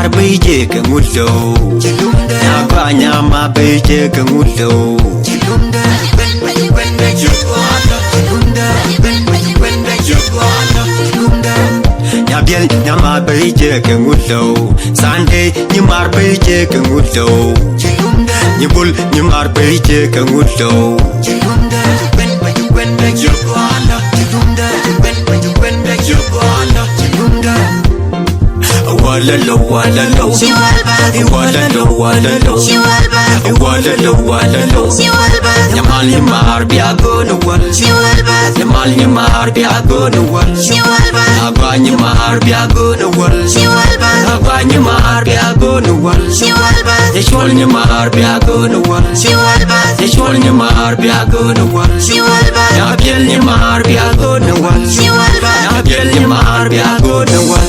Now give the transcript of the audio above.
mar beje kengulo Nyagwa nyama beje kengulo Nyabiel nyama beje kengulo Sunday nyimar beje kengulo Nyibul nyimar beje kengulo Walalo walalo Nyamal nyimar biago no wal Nyamal nyimar biago no wal Agwa nyimar biago no wal Agwa nyimar biago no wal Yeshwal nyimar biago no wal Yeshwal nyimar biago no wal Nyabiel nyimar biago no wal Nyabiel nyimar biago no wal